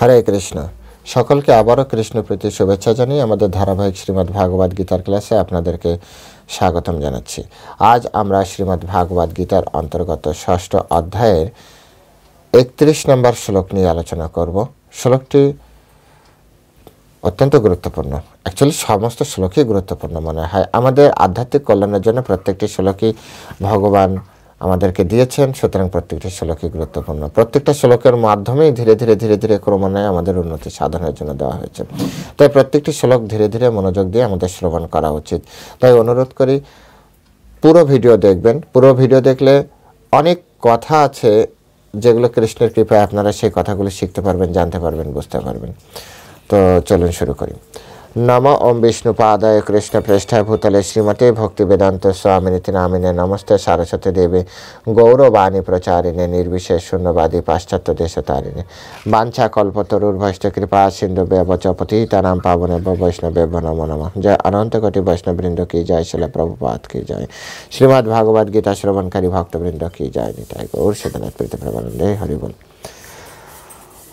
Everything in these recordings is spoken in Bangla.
হরে কৃষ্ণ। সকলকে আবারও কৃষ্ণ প্রীতি শুভেচ্ছা জানিয়ে আমাদের ধারাবাহিক শ্রীমদ্ ভাগবত গীতার ক্লাসে আপনাদেরকে স্বাগতম জানাচ্ছি। আজ আমরা শ্রীমদ্ ভাগবত গীতার অন্তর্গত ষষ্ঠ অধ্যায়ের 31 নম্বর শ্লোক নিয়ে আলোচনা করব। শ্লোকটি অত্যন্ত গুরুত্বপূর্ণ। অ্যাকচুয়ালি সমস্ত শ্লোকই গুরুত্বপূর্ণ মনে হয়। আমাদের আধ্যাত্মিক কল্যাণের জন্য প্রত্যেকটি শ্লোকই ভগবান আমাদেরকে দিয়েছেন, সুতরাং প্রত্যেকটি শ্লোকই গুরুত্বপূর্ণ। প্রত্যেকটা শ্লোকের মাধ্যমেই ধীরে ধীরে ক্রমান্বয়ে আমাদের উন্নতি সাধনের জন্য দেওয়া হয়েছে। তাই প্রত্যেকটি শ্লোক ধীরে ধীরে মনোযোগ দিয়ে আমাদের শ্রবণ করা উচিত। তাই অনুরোধ করি পুরো ভিডিও দেখবেন। পুরো ভিডিও দেখলে অনেক কথা আছে যেগুলো কৃষ্ণের কৃপায় আপনারা সেই কথাগুলো শিখতে পারবেন, জানতে পারবেন, বুঝতে পারবেন। তো চলুন শুরু করি। নম ওম বিষ্ণুপাদায় কৃষ্ণ পৃষ্ঠায় ভূতলে শ্রীমতে ভক্তি বেদান্ত স্বামিনীতি নামিনে নমস্তে সারস্বতী দেবে গৌরবাণী প্রচারিণে নির্বিশেষ শূন্যবাদী পাশ্চাত্য দেশতারিণে বাঞ্ছা কল্পতরুর্ভষ্ট কৃপা সিন্ধু ব্যবচ পতিতানাং পাবনেভ্য বৈষ্ণবেভ্যো নমো নমঃ। জয় অনন্ত কোটি বৈষ্ণববৃন্দ কি জয়, শিল প্রভুপাদ কি জয়, শ্রীমদ্ ভাগবত গীতা শ্রবণকারী ভক্তবৃন্দ কি জয়। নিতাই গৌর সীতানাথ প্রীতি প্রেমানন্দে হরি বল।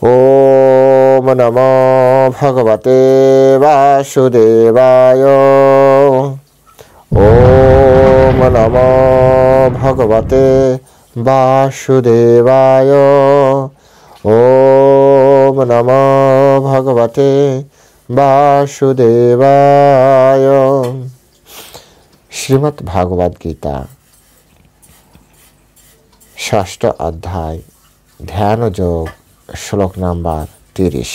ওম নমো ভগবতে বাসুদেবায়। ওম নমো ভগবতে বাসুদেবায়। ওম নমো ভগবতে বাসুদেবায়। শ্রীমদ্ ভাগবত গীতা ষষ্ঠ অধ্যায় ধ্যান যোগ শ্লোক নাম্বার 30।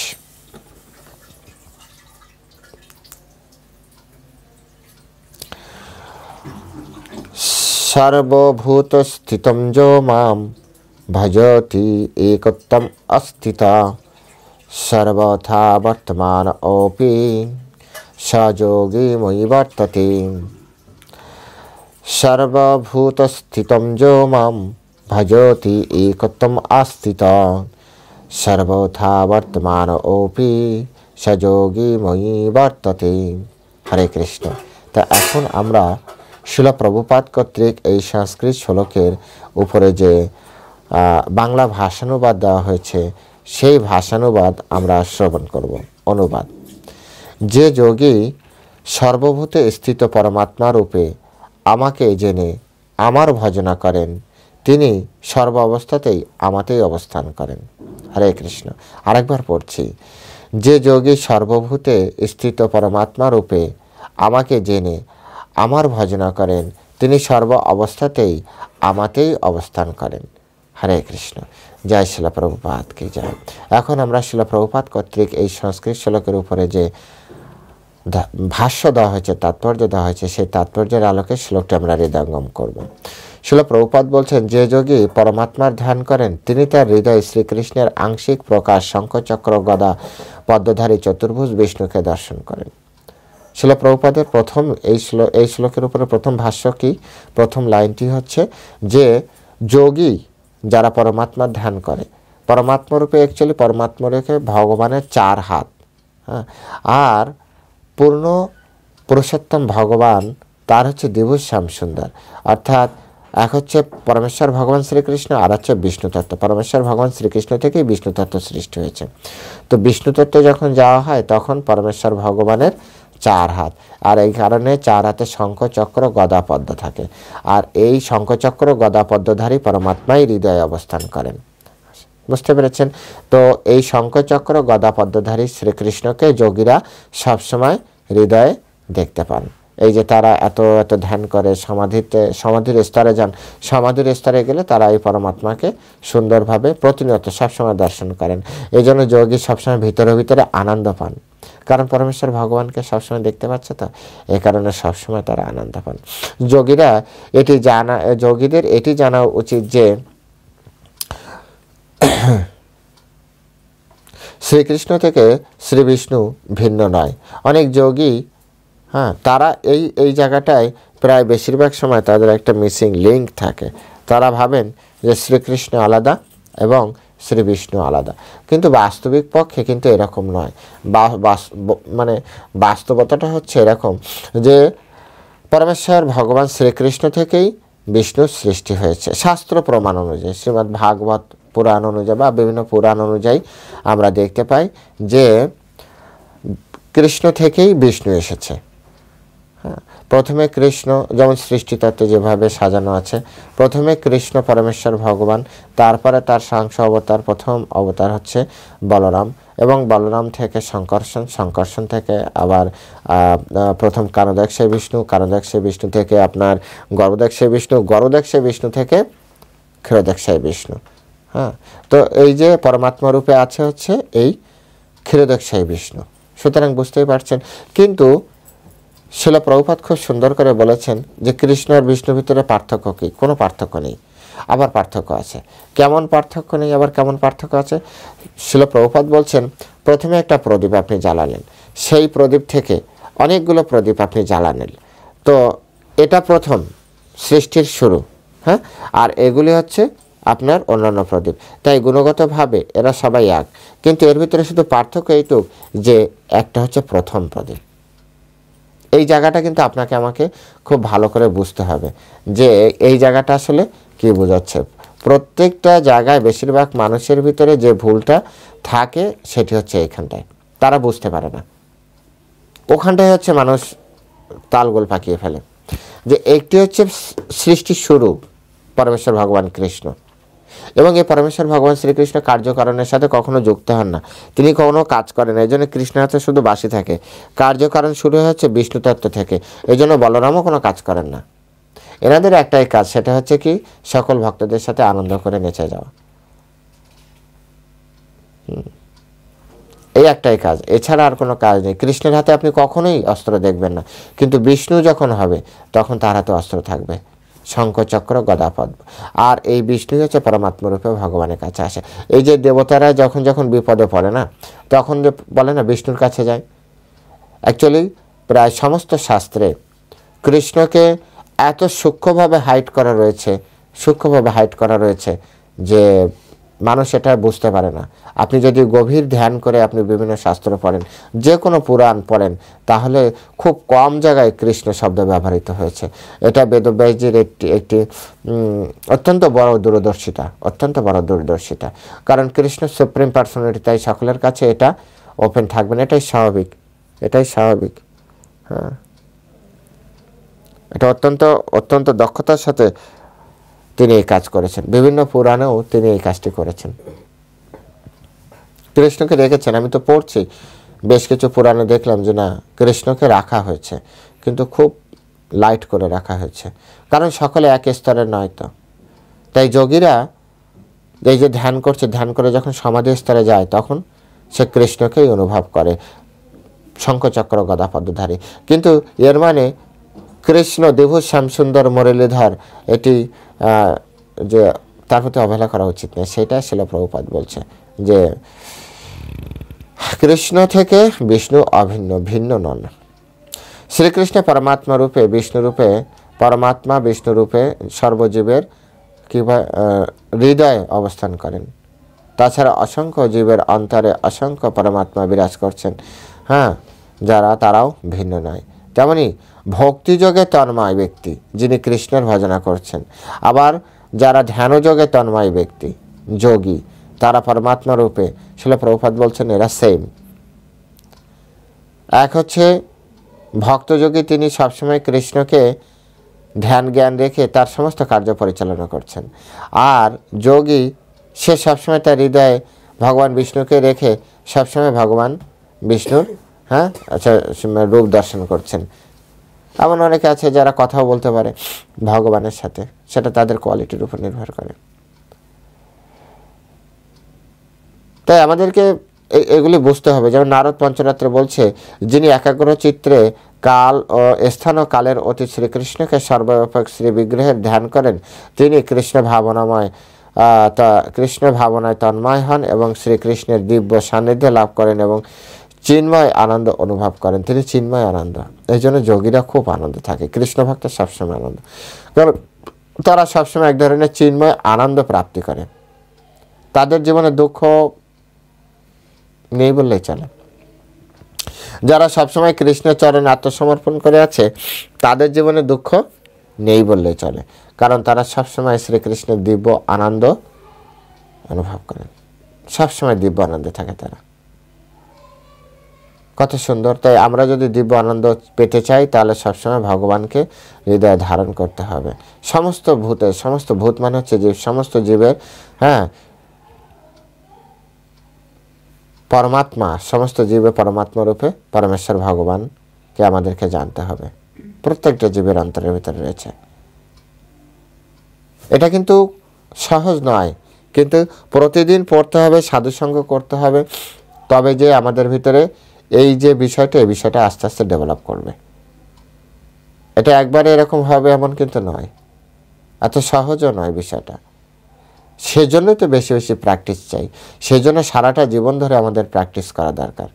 সর্বভূতস্থিতং যো মাম ভজতি একত্বম অস্থিতা সর্বথা বর্তমানোপি স যোগী ময়ি বর্ততে। সর্বভূতস্থিতং যো মাম ভজতি একত্বম অস্থিতা সর্বথা বর্তমানোপি স যোগী ময়ি বর্ততে। হরে কৃষ্ণ। তা এখন আমরা শিল প্রভুপাদ কর্তৃক এই সংস্কৃত শ্লোকের উপরে যে বাংলা ভাষানুবাদ দেওয়া হয়েছে সেই ভাষানুবাদ আমরা শ্রবণ করব। অনুবাদ: যে যোগী সর্বভূতে স্থিত পরমাত্মা রূপে আমাকে জেনে আমার ভজনা করেন তিনি সর্ব অবস্থাতেই আমাতেই অবস্থান করেন। হরে কৃষ্ণ। আরেকবার পড়ছি। যে যোগী সর্বভূতে স্থিত পরমাত্মা রূপে আমাকে জেনে আমার ভজনা করেন তিনি সর্ব অবস্থাতেই আমাতেই অবস্থান করেন। হরে কৃষ্ণ। জয় শিল প্রভুপাদ কি জয়। এখন আমরা শিল প্রভুপাদ কর্তৃক এই সংস্কৃত শ্লোকের উপরে যে ভাষ্য দেওয়া হয়েছে, তাৎপর্য দেওয়া হয়েছে, সেই তাৎপর্যের আলোকে শ্লোকটি আমরা হৃদয়ঙ্গম করব। শিল প্রভুপাদ বলছেন, যে যোগী পরমাত্মার ধ্যান করেন তিনি তার হৃদয়ে শ্রীকৃষ্ণের আংশিক প্রকাশ শঙ্খচক্র গদা পদ্মধারী চতুর্ভুজ বিষ্ণুকে দর্শন করেন। শিল প্রভুপাদের প্রথম এই শ্লোকের উপরে প্রথম ভাষ্য কি, প্রথম লাইনটি হচ্ছে যে যোগী যারা পরমাত্মার ধ্যান করে, পরমাত্মরূপে অ্যাকচুয়ালি পরমাত্মরূপে ভগবানের 4 হাত, হ্যাঁ, আর পূর্ণ পুরুষোত্তম ভগবান তার হচ্ছে দ্বিভুজ শ্যাম সুন্দর। অর্থাৎ এক হচ্ছে পরমেশ্বর ভগবান শ্রীকৃষ্ণ, আর হচ্ছে বিষ্ণু তত্ত্ব। পরমেশ্বর ভগবান শ্রীকৃষ্ণ থেকেই বিষ্ণু তত্ত্ব সৃষ্টি হয়েছে। তো বিষ্ণু তত্ত্বে যখন যাওয়া হয় তখন পরমেশ্বর ভগবানের 4 হাত, আর এই কারণে 4 হাতে শঙ্খ চক্র গদা পদ্ম থাকে। আর এই শঙ্খচক্র গদা পদ্মধারী পরমাত্মাই হৃদয়ে অবস্থান করেন। বুঝতে পেরেছেন? তো এই শঙ্খচক্র গদা পদ্মধারী শ্রীকৃষ্ণকে যোগীরা সবসময় হৃদয়ে দেখতে পান। এই যে তারা এত ধ্যান করে সমাধির স্তরে যান, সমাধির স্তরে গেলে তারা এই পরমাত্মাকে সুন্দরভাবে প্রতিনিয়ত সবসময় দর্শন করেন। এই জন্য যোগী সবসময় ভিতরে আনন্দ পান, কারণ পরমেশ্বর ভগবানকে সবসময় দেখতে পাচ্ছে, তো এই কারণে সবসময় তারা আনন্দ পান। যোগীদের এটি জানা উচিত যে শ্রীকৃষ্ণ থেকে শ্রী বিষ্ণু ভিন্ন নয়। অনেক যোগী, হ্যাঁ, তারা এই জায়গাটায় প্রায় বেশিরভাগ সময় তাদের একটা মিসিং লিঙ্ক থাকে। তারা ভাবেন যে শ্রীকৃষ্ণ আলাদা এবং শ্রী বিষ্ণু আলাদা, কিন্তু বাস্তবিক পক্ষে কিন্তু এরকম নয়। মানে বাস্তবতাটা হচ্ছে এরকম যে পরমেশ্বর ভগবান শ্রীকৃষ্ণ থেকেই বিষ্ণুর সৃষ্টি হয়েছে শাস্ত্র প্রমাণ অনুযায়ী। শ্রীমদ্ ভাগবত পুরাণ অনুযায়ী বা বিভিন্ন পুরাণ অনুযায়ী আমরা দেখতে পাই যে কৃষ্ণ থেকেই বিষ্ণু এসেছে। হ্যাঁ, প্রথমে কৃষ্ণ, যেমন সৃষ্টিতত্ত্বে যেভাবে সাজানো আছে, প্রথমে কৃষ্ণ পরমেশ্বর ভগবান, তারপরে তার সাংস অবতার, প্রথম অবতার হচ্ছে বলরাম, এবং বলরাম থেকে সংকর্ষণ থেকে আবার প্রথম কারদক্ষে বিষ্ণু, কারদক্ষে বিষ্ণু থেকে আপনার গর্ভদক্ষে বিষ্ণু, গর্ভদক্ষে বিষ্ণু থেকে ক্ষীরদক্ষে বিষ্ণু। হ্যাঁ, তো এই যে পরমাত্মা রূপে আছে হচ্ছে এই ক্ষীরদক্ষে বিষ্ণু। সুতরাং বুঝতেই পারছেন। কিন্তু শিল প্রভুপাদ খুব সুন্দর করে বলেছেন যে কৃষ্ণ আর বিষ্ণুর ভিতরে পার্থক্য কী? কোনো পার্থক্য নেই, আবার পার্থক্য আছে। কেমন পার্থক্য নেই, আবার কেমন পার্থক্য আছে? শিল প্রভুপাদ বলছেন, প্রথমে একটা প্রদীপ আপনি জ্বালালেন, সেই প্রদীপ থেকে অনেকগুলো প্রদীপ আপনি জ্বালালেন, তো এটা প্রথম সৃষ্টির শুরু। হ্যাঁ, আর এগুলি হচ্ছে আপনার অন্যান্য প্রদীপ। তাই গুণগতভাবে এরা সবাই এক, কিন্তু এর ভিতরে শুধু পার্থক্য এইটুক যে একটা হচ্ছে প্রথম প্রদীপ। এই জায়গাটা কিন্তু আপনাকে আমাকে খুব ভালো করে বুঝতে হবে যে এই জায়গাটা আসলে কি বোঝাচ্ছে। প্রত্যেকটা জায়গায় বেশিরভাগ মানুষের ভিতরে যে ভুলটা থাকে সেটি হচ্ছে এইখানটায়, তারা বুঝতে পারে না। ওখানটায় হচ্ছে মানুষ তালগোল পাকিয়ে ফেলে। যে একটি হচ্ছে সৃষ্টির শুরু পরমেশ্বর ভগবান কৃষ্ণ, এবং এই পরমেশ্বর ভগবান শ্রীকৃষ্ণ কার্যকারণের সাথে কখনো যুক্ত হন না, তিনি কোনো কাজ করেন। এই জন্য কৃষ্ণের হাতে শুধু বাঁশি থাকে। কার্যকারণ শুরু হচ্ছে বিষ্ণু তত্ত্ব থেকে, এই জন্য বলরামও কোনো কাজ করেন না। এনাদের একটাই কাজ, সেটা হচ্ছে কি সকল ভক্তদের সাথে আনন্দ করে নেচে যাওয়া। এই একটাই কাজ, এছাড়া আর কোনো কাজ নেই। কৃষ্ণের হাতে আপনি কখনোই অস্ত্র দেখবেন না, কিন্তু বিষ্ণু যখন হবে তখন তার হাতে অস্ত্র থাকবে, শঙ্খ চক্র গদা পদ্ম। আর এই বিষ্ণু হচ্ছে পরমাত্মা রূপে ভগবানের কাছে আসে। এই যে দেবতারা যখন যখন বিপদে পড়ে না, তখন যে বলে না বিষ্ণুর কাছে যায়। অ্যাকচুয়ালি প্রায় সমস্ত শাস্ত্রে কৃষ্ণকে এত সূক্ষ্মভাবে হাইড করা রয়েছে যে মানুষ এটা বুঝতে পারে না। আপনি যদি গভীর ধ্যান করে আপনি বিভিন্ন শাস্ত্র পড়েন, যে কোনো পুরাণ পড়েন, তাহলে খুব কম জায়গায় কৃষ্ণ শব্দ ব্যবহৃত হয়েছে। এটা বেদব্যাসজির একটি অত্যন্ত বড় দূরদর্শিতা, কারণ কৃষ্ণ সুপ্রিম পার্সোনালিটি, তাই সকলের কাছে এটা ওপেন থাকবে না, এটাই স্বাভাবিক। হ্যাঁ, এটা অত্যন্ত দক্ষতার সাথে তিনি এই কাজ করেছেন। বিভিন্ন পুরাণেও তিনি এই কাজটি করেছেন, কৃষ্ণকে রেখেছেন। আমি তো পড়ছি বেশ কিছু পুরাণে, দেখলাম যে না, কৃষ্ণকে রাখা হয়েছে, কিন্তু খুব লাইট করে রাখা হয়েছে, কারণ সকলে এক স্তরের নয় তো। তাই যোগীরা এই যে ধ্যান করছে, ধ্যান করে যখন সমাধি স্তরে যায়, তখন সে কৃষ্ণকেই অনুভব করে, শঙ্খচক্র গদা পদ্মধারী। কিন্তু এর মানে কৃষ্ণ দেবু শ্যামসুন্দর মুরলীধর, এটি যে তার প্রতি অবহেলা করা উচিত নয়, সেটা শিল প্রভুপাদ বলছে যে কৃষ্ণ থেকে বিষ্ণু ভিন্ন নন। শ্রীকৃষ্ণ পরমাত্মা রূপে বিষ্ণু রূপে সর্বজীবের হৃদয়ে অবস্থান করেন। তাছাড়া অসংখ্য জীবের অন্তরে অসংখ্য পরমাত্মা বিরাজ করছেন। হ্যাঁ, তারাও ভিন্ন নয়। তেমনি ভক্তিযোগে তন্ময় ব্যক্তি যিনি কৃষ্ণের ভজনা করছেন, আবার যারা ধ্যানযোগে তন্ময় ব্যক্তি যোগী, তারা পরমাত্মা রূপে, শিল প্রভুপাদ বলছেন এরা সেম। এক হচ্ছে ভক্তযোগী, তিনি সবসময় কৃষ্ণকে ধ্যান জ্ঞান রেখে তার সমস্ত কার্য পরিচালনা করছেন। আর যোগী, সে সবসময় তার হৃদয়ে ভগবান বিষ্ণুকে রেখে সবসময় ভগবান বিষ্ণুর রূপ দর্শন করছেন। এমন অনেকে আছে যারা কথাও বলতে পারে ভগবানের সাথে, সেটা তাদের কোয়ালিটির উপর নির্ভর করে। তাই আমাদেরকে এগুলি বুঝতে হবে। যেমন নারদ পঞ্চরাত্রে বলছে, যিনি একাগ্র চিত্রে কাল ও স্থান ও কালের অতীত শ্রীকৃষ্ণকে সর্বব্যাপক শ্রী বিগ্রহের ধ্যান করেন, তিনি কৃষ্ণ ভাবনায় তন্ময় হন এবং শ্রীকৃষ্ণের দিব্য সান্নিধ্য লাভ করেন এবং চিন্ময় আনন্দ অনুভব করেন। তিনি চিন্ময় আনন্দ, এই জন্য যোগীরা খুব আনন্দ থাকে। কৃষ্ণ ভক্ত সবসময় আনন্দ, কারণ তারা সবসময় এক ধরনের চিন্ময় আনন্দ প্রাপ্তি করে। তাদের জীবনে দুঃখ নেই বললেই চলে। যারা সবসময় কৃষ্ণের চরণে আত্মসমর্পণ করে আছে, তাদের জীবনে দুঃখ নেই বললেই চলে, কারণ তারা সবসময় শ্রীকৃষ্ণের দিব্য আনন্দ অনুভব করেন, সবসময় দিব্য আনন্দে থাকে তারা। কত সুন্দর! তাই আমরা যদি দিব্য আনন্দ পেতে চাই তাহলে সবসময় ভগবানকে হৃদয়ে ধারণ করতে হবে। সমস্ত ভূত মানে হচ্ছে জীব, সমস্ত জীবের পরমাত্মা, সমস্ত জীবে পরমাত্মা রূপে পরমেশ্বর ভগবানকে আমাদেরকে জানতে হবে। প্রত্যেকটা জীবের অন্তরের ভিতরে রয়েছে। এটা কিন্তু সহজ নয়, কিন্তু প্রতিদিন পড়তে হবে, সাধুসঙ্গ করতে হবে, তবে যে আমাদের ভিতরে এই যে বিষয়টা, এই বিষয়টা আস্তে আস্তে ডেভেলপ করবে। এটা একবারে এরকম হবে এমন কিন্তু নয়, এত সহজও নয় বিষয়টা। সেজন্যই তো বেশি বেশি প্র্যাকটিস চাই, সেজন্য সারাটা জীবন ধরে আমাদের প্র্যাকটিস করা দরকার,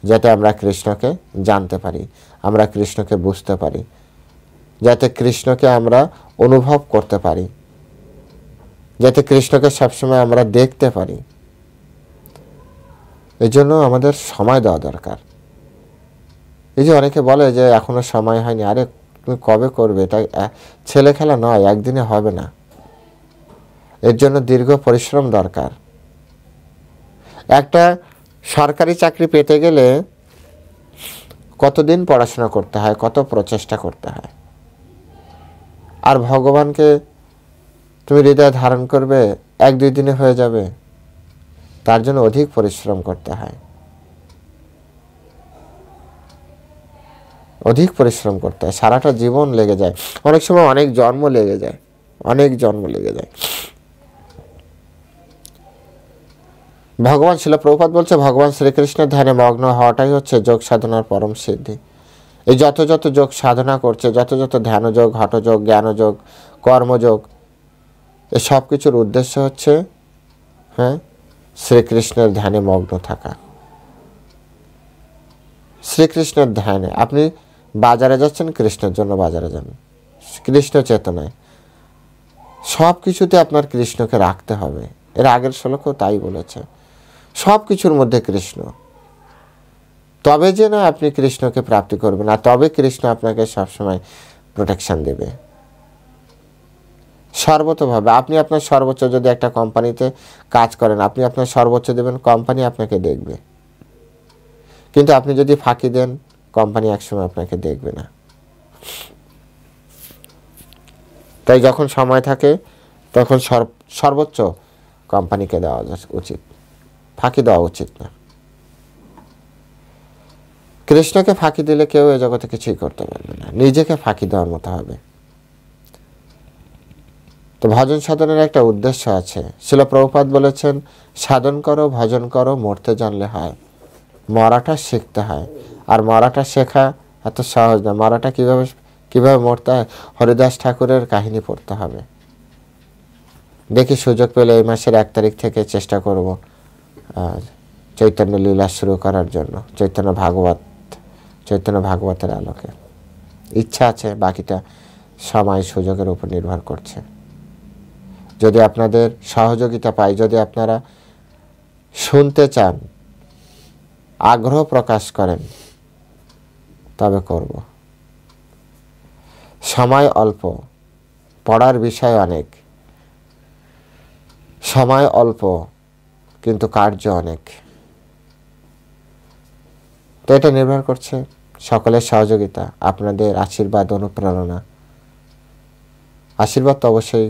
যাতে আমরা কৃষ্ণকে জানতে পারি, আমরা কৃষ্ণকে বুঝতে পারি, যাতে কৃষ্ণকে আমরা অনুভব করতে পারি, যাতে কৃষ্ণকে সবসময় আমরা দেখতে পারি। এই জন্য আমাদের সময় দেওয়া দরকার। এই যে অনেকে বলে যে এখনো সময় হয়নি, আরে তুমি কবে করবে? এটা ছেলে খেলা নয়, একদিনে হবে না। এর জন্য দীর্ঘ পরিশ্রম দরকার। একটা সরকারি চাকরি পেতে গেলে কতদিন পড়াশোনা করতে হয়, কত প্রচেষ্টা করতে হয়। আর ভগবানকে তুমি হৃদয়ে ধারণ করবে, 1-2 দিনে হয়ে যাবে, তার জন্য অধিক পরিশ্রম করতে হয়, অধিক পরিশ্রম করতে হয়, সারাটা জীবন লেগে যায়, অনেক সময় অনেক জন্ম লেগে যায়, অনেক জন্ম লেগে যায়। ভগবান শিল প্রভুপাদ বলছে, ভগবান শ্রীকৃষ্ণের ধ্যানে মগ্ন হওয়াটাই হচ্ছে যোগ সাধনার পরম সিদ্ধি। এই যত যত যোগ সাধনা করছে, যত যত ধ্যানযোগ, হঠযোগ, জ্ঞানযোগ, কর্মযোগ, এ সব কিছুর উদ্দেশ্য হচ্ছে শ্রীকৃষ্ণের ধ্যানে মগ্ন থাকা। শ্রীকৃষ্ণের ধ্যানে আপনি বাজারে যাচ্ছেন, কৃষ্ণের জন্য বাজারে যান, কৃষ্ণ চেতনায় সব কিছুতে আপনার কৃষ্ণকে রাখতে হবে। এর আগের শ্লোকেও তাই বলেছে, সব কিছুর মধ্যে কৃষ্ণ, তবে যে না আপনি কৃষ্ণকে প্রাপ্তি করবেন, আর তবে কৃষ্ণ আপনাকে সবসময় প্রোটেকশন দেবে সর্বতভাবে। আপনি আপনার সর্বোচ্চ, যদি একটা কোম্পানিতে কাজ করেন, আপনি আপনার সর্বোচ্চ দেবেন, কোম্পানি আপনাকে দেখবে। কিন্তু আপনি যদি ফাঁকি দেন, কোম্পানি একসময় আপনাকে দেখবে না। তাই যখন সময় থাকে তখন সর্বোচ্চ কোম্পানিকে দেওয়া উচিত, ফাঁকি দেওয়া উচিত না। কৃষ্ণকে ফাঁকি দিলে কেউ এ জগতে কিছুই করতে পারবে না, নিজেকে ফাঁকি দেওয়ার মতো হবে। তো ভজন সাধনের একটা উদ্দেশ্য আছে। শিল প্রভুপাদ বলেছেন, সাধন করো, ভজন করো, মরতে জানলে হয়। মরাটা শিখতে হয়, আর মরাটা শেখা এত সহজ না। মরাটা কিভাবে মরতে হয়, হরিদাস ঠাকুরের কাহিনী পড়তে হবে। দেখি সুযোগ পেলে এই মাসের 1 তারিখ থেকে চেষ্টা করব চৈতন্য লীলা শুরু করার জন্য, চৈতন্য ভাগবতের আলোকে। ইচ্ছা আছে, বাকিটা সময় সুযোগের উপর নির্ভর করছে। যদি আপনাদের সহযোগিতা পাই, যদি আপনারা শুনতে চান, আগ্রহ প্রকাশ করেন, তবে করব। সময় অল্প, পড়ার বিষয় অনেক, সময় অল্প কিন্তু কার্য অনেক। তো এটা নির্ভর করছে সকলের সহযোগিতা, আপনাদের আশীর্বাদ, অনুপ্রেরণা। আশীর্বাদ তো অবশ্যই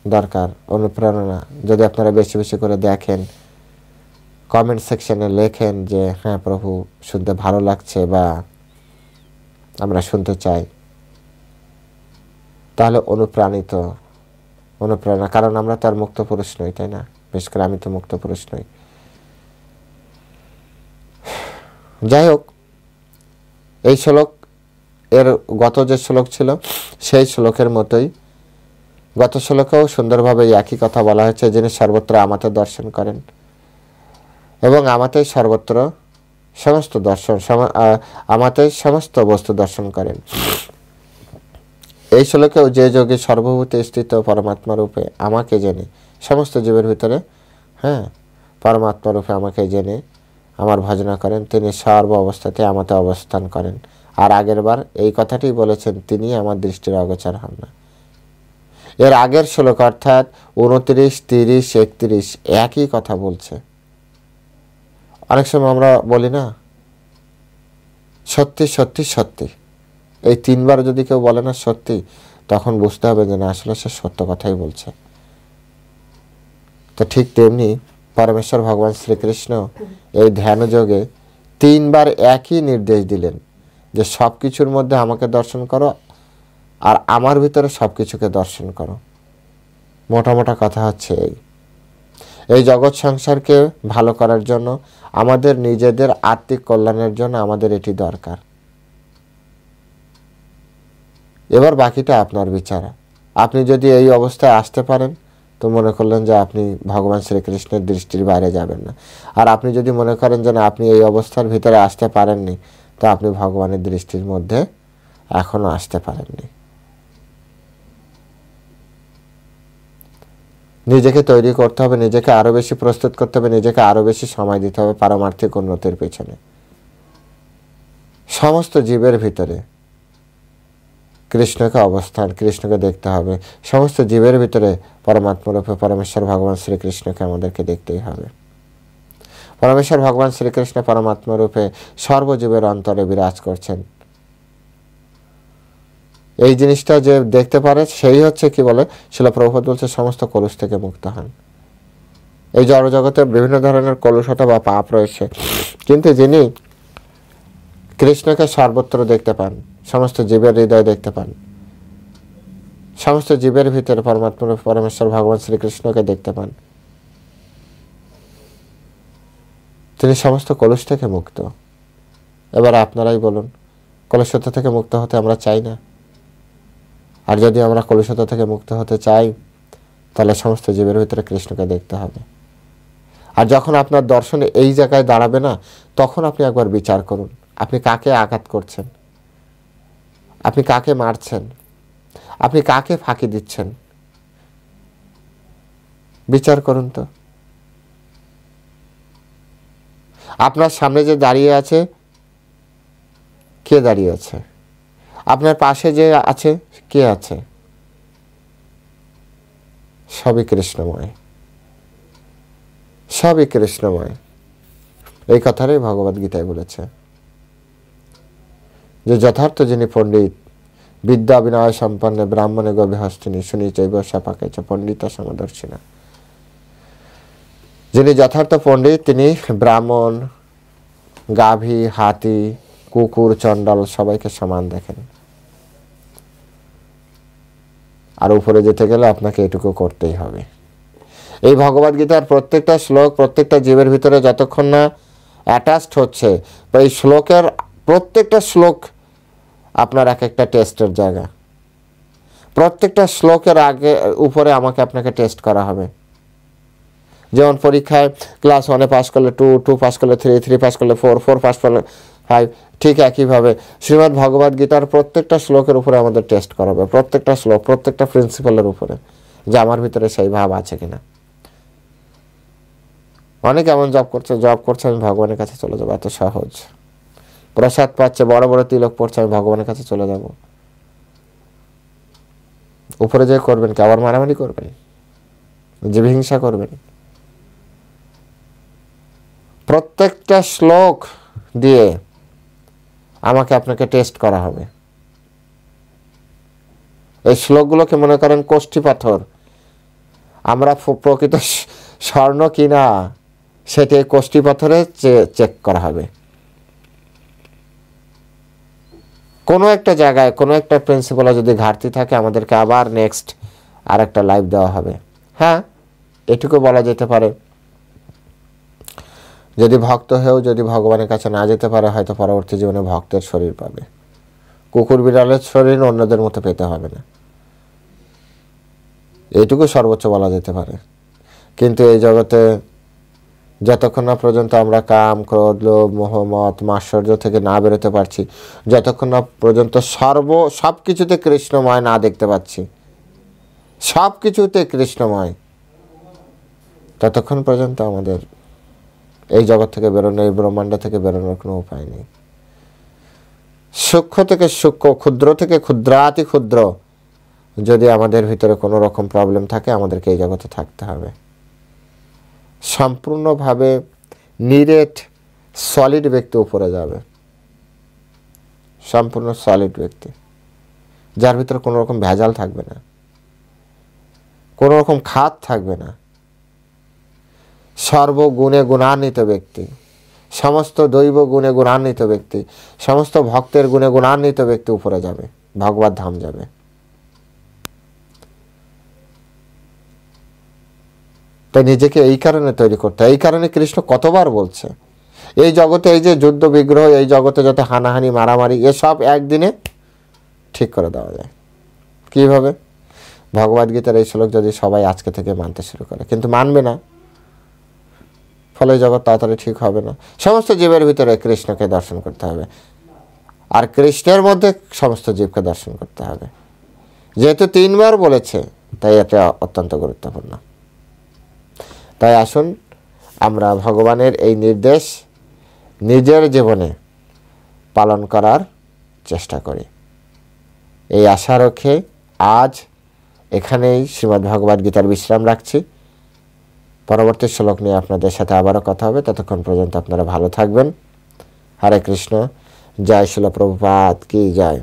দরকার, অনুপ্রেরণা যদি আপনারা বেশি বেশি করে দেখেন, কমেন্ট সেকশনে লেখেন যে হ্যাঁ প্রভু শুনতে ভালো লাগছে বা আমরা শুনতে চাই, তাহলে অনুপ্রেরণা, কারণ আমরা তো আর মুক্ত পুরুষ নই, তাই না? বিশেষ করে আমি তো মুক্ত পুরুষ নই। যাই হোক, এই শ্লোক এর গত যে শ্লোক ছিল সেই শ্লোকের মতোই গত শ্লোকেও সুন্দরভাবে একই কথা বলা হয়েছে, যিনি সর্বত্র আমাতে দর্শন করেন এবং আমাতেই সর্বত্র সমস্ত দর্শন, আমাতেই সমস্ত বস্তু দর্শন করেন। এই শ্লোকেও যে যোগী সর্বভূতে স্থিত পরমাত্মা রূপে আমাকে জেনে, সমস্ত জীবের ভিতরে পরমাত্মা রূপে আমাকে জেনে আমার ভজনা করেন, তিনি সর্ব অবস্থাতে আমাতে অবস্থান করেন। আর আগের বার এই কথাটি বলেছেন, তিনি আমার দৃষ্টির অগোচর হন না। এর আগের শ্লোক অর্থাৎ 29, 30, 31 একই কথা বলছে। অনেক সময় আমরা বলি না, সত্যি সত্যি সত্যি, এই 3 বার যদি কেউ বলে না সত্যি, তখন বুঝতে হবে যে না, আসলে সে সত্য কথাই বলছে। তো ঠিক তেমনি পরমেশ্বর ভগবান শ্রীকৃষ্ণ এই ধ্যানযোগে 3 বার একই নির্দেশ দিলেন যে সব কিছুর মধ্যে আমাকে দর্শন করো আর আমার ভিতরে সব কিছুকে দর্শন করো। মোটা মোটা কথা হচ্ছে এই জগৎ সংসারকে ভালো করার জন্য, আমাদের নিজেদের আত্মিক কল্যাণের জন্য আমাদের এটি দরকার। এবার বাকিটা আপনার বিচার। আপনি যদি এই অবস্থায় আসতে পারেন তো মনে করলেন যে আপনি ভগবান শ্রীকৃষ্ণের দৃষ্টির বাইরে যাবেন না। আর আপনি যদি মনে করেন যে না, আপনি এই অবস্থার ভিতরে আসতে পারেননি, তো আপনি ভগবানের দৃষ্টির মধ্যে এখনো আসতে পারেননি। নিজেকে তৈরি করতে হবে, নিজেকে আরো বেশি প্রস্তুত করতে হবে, নিজেকে আরো বেশি সময় দিতে হবে পারমার্থিক উন্নতির পেছনে। সমস্ত জীবের ভিতরে কৃষ্ণকে অবস্থান, কৃষ্ণকে দেখতে হবে। সমস্ত জীবের ভিতরে পরমাত্মরূপে পরমেশ্বর ভগবান শ্রীকৃষ্ণকে আমাদেরকে দেখতেই হবে। পরমেশ্বর ভগবান শ্রীকৃষ্ণ পরমাত্মরূপে সর্বজীবের অন্তরে বিরাজ করছেন। এই জিনিসটা যে দেখতে পারে সেই হচ্ছে কি বলে, শিল প্রভুপাদ বলছে সমস্ত কলুষ থেকে মুক্ত হন। এই জড়জগতে বিভিন্ন ধরনের কলুষতা বা পাপ রয়েছে, কিন্তু যিনি কৃষ্ণকে সর্বত্র দেখতে পান, সমস্ত জীবের হৃদয় দেখতে পান, সমস্ত জীবের ভিতরে পরমাত্মা পরমেশ্বর ভগবান শ্রীকৃষ্ণকে দেখতে পান, তিনি সমস্ত কলুষ থেকে মুক্ত। এবার আপনারাই বলুন, কলুষতা থেকে মুক্ত হতে আমরা চাই না? আর যদি আমরা কলুষতা থেকে মুক্ত হতে চাই, তাহলে সমস্ত জীবের ভিতরে কৃষ্ণকে দেখতে হবে। আর যখন আপনার দর্শনে এই জায়গায় দাঁড়াবে না, তখন আপনি একবার বিচার করুন, আপনি কাকে আঘাত করছেন, আপনি কাকে মারছেন, আপনি কাকে ফাঁকি দিচ্ছেন, বিচার করুন তো। আপনার সামনে যে দাঁড়িয়ে আছে, কে দাঁড়িয়ে আছে? আপনার পাশে যে আছে, কে আছে? সবই কৃষ্ণময়, সবই কৃষ্ণময়। এই কথাটাই ভগবদ গীতায় বলেছে যে যথার্থ যিনি পণ্ডিত, বিদ্যা বিনয় সম্পন্ন, ব্রাহ্মণে গভীহস্তিনী, শুনি চৈব সাপাকে চ পণ্ডিত সমদর্শিনা। যিনি যথার্থ পণ্ডিত, তিনি ব্রাহ্মণ, গাভী, হাতি, কুকুর, চণ্ডাল সবাইকে সমান দেখেন। আর উপরে যেতে গেলে আপনাকে এটুকু করতেই হবে। এই ভগবদ গীতার প্রত্যেকটা শ্লোক প্রত্যেকটা জীবের ভিতরে যতক্ষণ না অ্যাটাচড হচ্ছে, বা এই শ্লোকের প্রত্যেকটা শ্লোক আপনার এক একটা টেস্টের জায়গা। প্রত্যেকটা শ্লোকের আগে উপরে আমাকে আপনাকে টেস্ট করা হবে। যেমন পরীক্ষায় ক্লাস 1-এ পাস করলে 2, 2 পাস করলে 3, 3 পাস করলে 4, 4 পাস করলে 5, ঠিক একইভাবে শ্রীমদ্ ভগবদ গীতার প্রত্যেকটা শ্লোকের উপরে আমাদের টেস্ট করা হবে। প্রত্যেকটা শ্লোক, প্রত্যেকটা প্রিন্সিপালের উপরে, যে আমার ভিতরে সেই ভাব আছে কিনা। অনেকে এমন জব করছে আমি ভগবানের কাছে চলে যাবো, এত সহজ। প্রসাদ পাচ্ছে, বড় বড় তিলক পড়ছে, আমি ভগবানের কাছে চলে যাব। উপরে যে করবেন কি? আবার মারামারি করবেন, জীবহিংসা করবেন। প্রত্যেকটা শ্লোক দিয়ে আমাকে আপনাকে টেস্ট করা হবে। এই শ্লোকগুলোকে মনে করেন কোষ্ঠী পাথর। আমরা প্রকৃত স্বর্ণ কিনা সেটি কোষ্ঠী পাথরে চেক করা হবে। কোনো একটা জায়গায় কোনো একটা প্রিন্সিপালে যদি ঘাটতি থাকে, আমাদেরকে আবার নেক্সট আর একটা লাইফ দেওয়া হবে। হ্যাঁ, এটুকু বলা যেতে পারে, যদি ভক্ত হয়েও যদি ভগবানের কাছে না যেতে পারে, হয়তো পরবর্তী জীবনে ভক্তের শরীর পাবে। কুকুর বিড়ালের শরীর অন্যদের মতো পেতে হবে না, এইটুকু সর্বোচ্চ বলা যেতে পারে। কিন্তু এই জগতে যতক্ষণ না পর্যন্ত আমরা কাম, ক্রোধ, লোভ, মোহ, মত, মাৎসর্য থেকে না বেরোতে পারছি, যতক্ষণ না পর্যন্ত সব কিছুতে কৃষ্ণময় না দেখতে পাচ্ছি, সব কিছুতে কৃষ্ণময়, ততক্ষণ পর্যন্ত আমাদের এই জগৎ থেকে বেরোনো, এই ব্রহ্মাণ্ড থেকে বেরোনোর কোনো উপায় নেই। সূক্ষ্ম থেকে সূক্ষ্ম, ক্ষুদ্র থেকে ক্ষুদ্রাতি ক্ষুদ্র যদি আমাদের ভিতরে কোনো রকম প্রবলেম থাকে আমাদেরকে এই জগতে থাকতে হবে। সম্পূর্ণভাবে নিরেট সলিড ব্যক্তি উপরে যাবে, সম্পূর্ণ সলিড ব্যক্তি, যার ভিতরে কোনো রকম ভেজাল থাকবে না, কোনো রকম খাত থাকবে না, সর্বগুণে গুণান্বিত ব্যক্তি, সমস্ত দৈব গুণে গুণান্বিত ব্যক্তি, সমস্ত ভক্তের গুণে গুণান্বিত ব্যক্তি উপরে যাবে, ভগবত ধাম যাবে। তাই নিজেকে এই কারণে তৈরি করতে, এই কারণে কৃষ্ণ কতবার বলছে এই জগতে এই যে যুদ্ধ বিগ্রহ, এই জগতে যত হানাহানি মারামারি, এসব একদিনে ঠিক করে দেওয়া যায়। কীভাবে? ভগবদ্গীতার এই শ্লোক যদি সবাই আজকে থেকে মানতে শুরু করে, কিন্তু মানবে না, ফলে জগৎ তাড়াতাড়ি ঠিক হবে না। সমস্ত জীবের ভিতরে কৃষ্ণকে দর্শন করতে হবে, আর কৃষ্ণের মধ্যে সমস্ত জীবকে দর্শন করতে হবে। যেহেতু 3 বার বলেছে, তাই এটা অত্যন্ত গুরুত্বপূর্ণ। তাই আসুন আমরা ভগবানের এই নির্দেশ নিজের জীবনে পালন করার চেষ্টা করি। এই আশা রেখে আজ এখানেই শ্রীমদ্ ভগবদ গীতার বিশ্রাম রাখছি। পরবর্তী শ্লোক নিয়ে আপনাদের সাথে আবারও কথা হবে। ততক্ষণ পর্যন্ত আপনারা ভালো থাকবেন। হরে কৃষ্ণ। জয় শিল প্রভুপাদ কি জয়।